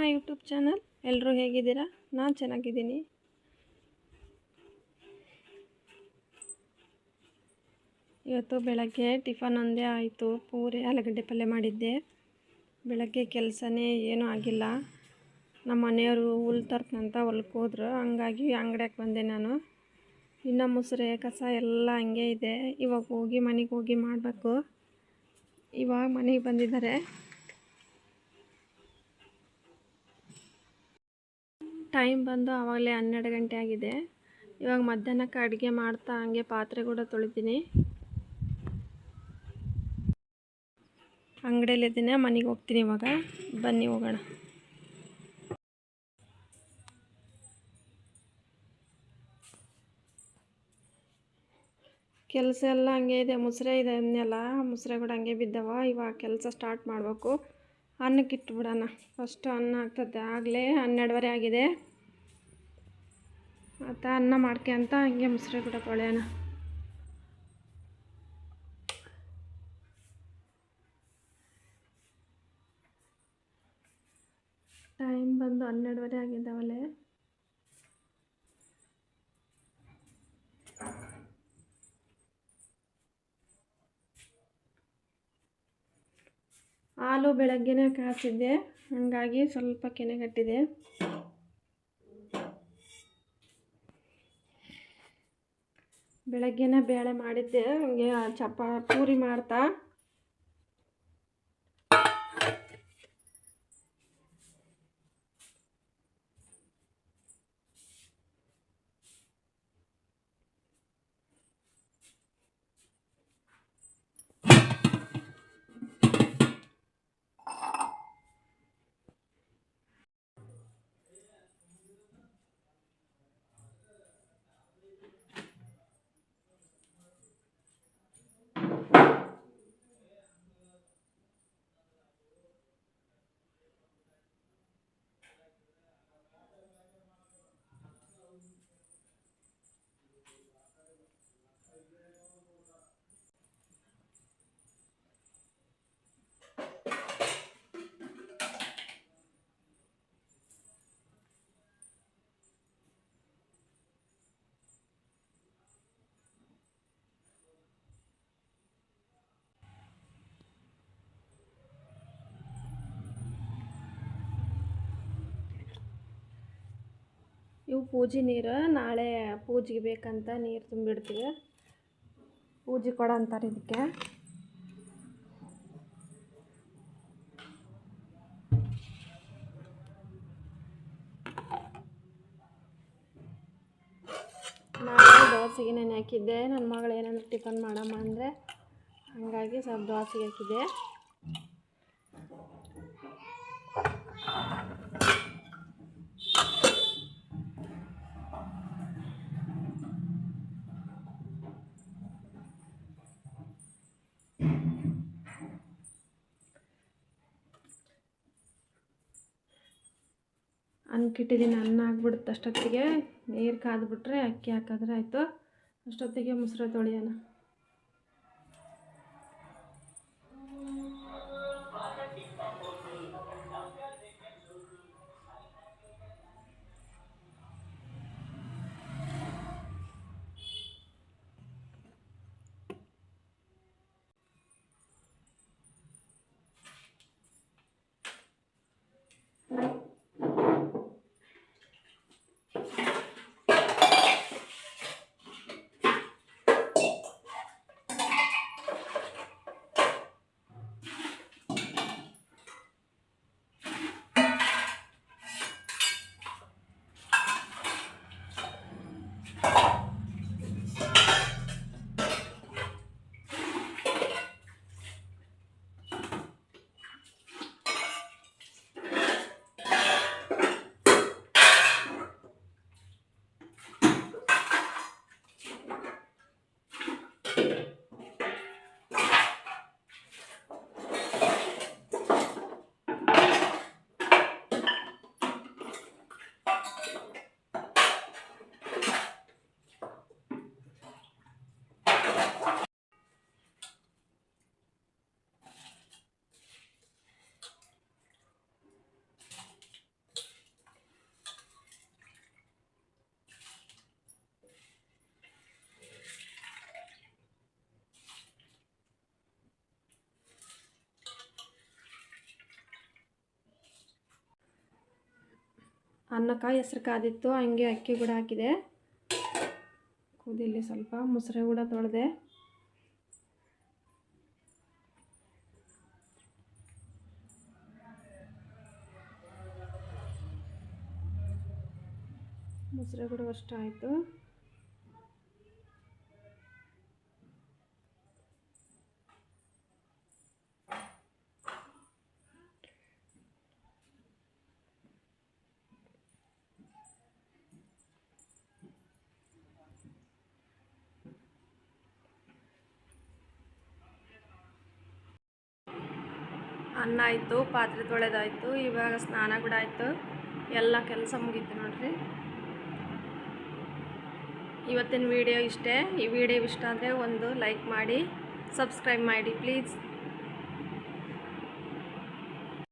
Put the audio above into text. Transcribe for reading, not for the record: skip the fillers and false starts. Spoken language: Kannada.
ಯೂಟ್ಯೂಬ್ ಚಾನಲ್ ಎಲ್ಲರೂ ಹೇಗಿದ್ದೀರಾ? ನಾನು ಚೆನ್ನಾಗಿದ್ದೀನಿ. ಇವತ್ತು ಬೆಳಗ್ಗೆ ಟಿಫನ್ ಒಂದೇ ಆಯಿತು. ಪೂರಿ ಆಲೂಗಡ್ಡೆ ಪಲ್ಯ ಮಾಡಿದ್ದೆ. ಬೆಳಗ್ಗೆ ಕೆಲಸನೇ ಏನೂ ಆಗಿಲ್ಲ. ನಮ್ಮ ಮನೆಯವರು ಹುಲ್ಲು ತರ್ತಂತ ಹೊಲಕ್ಕೆ ಹೋದ್ರು. ಹಂಗಾಗಿ ಅಂಗಡಿಗೆ ಬಂದೆ ನಾನು. ಇನ್ನು ಮುಸುರೆ ಕಸ ಎಲ್ಲ ಹಂಗೆ ಇದೆ. ಇವಾಗ ಹೋಗಿ ಮನೆಗೆ ಹೋಗಿ ಮಾಡಬೇಕು. ಇವಾಗ ಮನೆಗೆ ಬಂದಿದ್ದಾರೆ. ಟೈಮ್ ಬಂದು ಆವಾಗಲೇ 12 ಗಂಟೆ ಆಗಿದೆ. ಇವಾಗ ಮಧ್ಯಾಹ್ನಕ್ಕೆ ಅಡುಗೆ ಮಾಡ್ತಾ ಹಂಗೆ ಪಾತ್ರೆ ಕೂಡ ತೊಳಿತೀನಿ. ಅಂಗಡಿಯಲ್ಲಿದ್ದೀನಿ, ಮನೆಗೆ ಹೋಗ್ತೀನಿ ಇವಾಗ. ಬನ್ನಿ ಹೋಗೋಣ. ಕೆಲಸ ಎಲ್ಲ ಹಂಗೆ ಇದೆ. ಮುಸುರೆ ಇದೆ ಅಂದೆಲ್ಲ, ಮುಸುರೆ ಕೂಡ ಹಂಗೆ ಬಿದ್ದವ. ಇವಾಗ ಕೆಲಸ ಸ್ಟಾರ್ಟ್ ಮಾಡಬೇಕು. ಅನ್ನಕ್ಕೆ ಇಟ್ಬಿಡೋಣ. ಫಸ್ಟು ಅನ್ನ ಆಗ್ತದೆ. ಆಗಲೇ 12:30 ಆಗಿದೆ. ಮತ್ತು ಅನ್ನ ಮಾಡ್ಕೊಂತ ಹಂಗೆ ಮುಸುರೆ ಕೂಡ ತೊಳೆಯೋಣ. ಟೈಮ್ ಬಂದು 12:30 ಆಗಿದ್ದಾವಲ್ಲೇ. ಹಾಲು ಬೆಳಗ್ಗೆನೇ ಕಾಸಿದ್ದೆ, ಹಾಗಾಗಿ ಸ್ವಲ್ಪ ಕೆನೆಗಟ್ಟಿದೆ. ಬೆಳಗ್ಗೆನೇ ಬೇಳೆ ಮಾಡಿದ್ದೆ. ಹಂಗೆ ಪೂರಿ ಮಾಡ್ತಾ ಇವು ಪೂಜೆ ನೀರು. ನಾಳೆ ಪೂಜೆಗೆ ಬೇಕಂತ ನೀರು ತುಂಬಿಡ್ತೀವಿ. ಪೂಜೆ ಕೊಡ ಅಂತಾರೆ ಇದಕ್ಕೆ. ನಾಳೆ ದೋಸೆಗೆ ನೆನೆ ಹಾಕಿದ್ದೆ. ನನ್ನ ಮಗಳು ಏನಾದರೂ ಟಿಫನ್ ಮಾಡಮ್ಮ ಅಂದರೆ, ಹಾಗಾಗಿ ಸ್ವಲ್ಪ ದೋಸೆಗೆ ಹಾಕಿದ್ದೆ. ಅನ್ನಕ್ಕಿಟ್ಟಿದ್ದೀನಿ. ಅನ್ನ ಆಗ್ಬಿಡುತ್ತೆ ಅಷ್ಟೊತ್ತಿಗೆ. ನೀರು ಕಾದ್ಬಿಟ್ರೆ ಅಕ್ಕಿ ಹಾಕಿದ್ರೆ ಆಯಿತು. ಅಷ್ಟೊತ್ತಿಗೆ ಮುಸುರೆ ತೊಳೆಯೋಣ. ಅನ್ನಕ್ಕೆ ಹೆಸ್ರು ಕಾದಿತ್ತು, ಹಂಗೆ ಅಕ್ಕಿ ಕೂಡ ಹಾಕಿದೆ. ಕುದಿಲಿ ಸ್ವಲ್ಪ. ಮೊಸರು ಕೂಡ ತೊಳೆದೆ. ಮೊಸರು ಕೂಡ ಅಷ್ಟು ಆಯಿತು. ಅನ್ನ ಆಯಿತು, ಪಾತ್ರೆ ತೊಳೆದಾಯಿತು, ಇವಾಗ ಸ್ನಾನ ಕೂಡ ಆಯಿತು, ಎಲ್ಲ ಕೆಲಸ ಮುಗೀತು ನೋಡ್ರಿ. ಇವತ್ತಿನ ವಿಡಿಯೋ ಇಷ್ಟೇ. ಈ ವಿಡಿಯೋ ಇಷ್ಟ ಆದರೆ ಒಂದು ಲೈಕ್ ಮಾಡಿ, ಸಬ್ಸ್ಕ್ರೈಬ್ ಮಾಡಿ ಪ್ಲೀಸ್.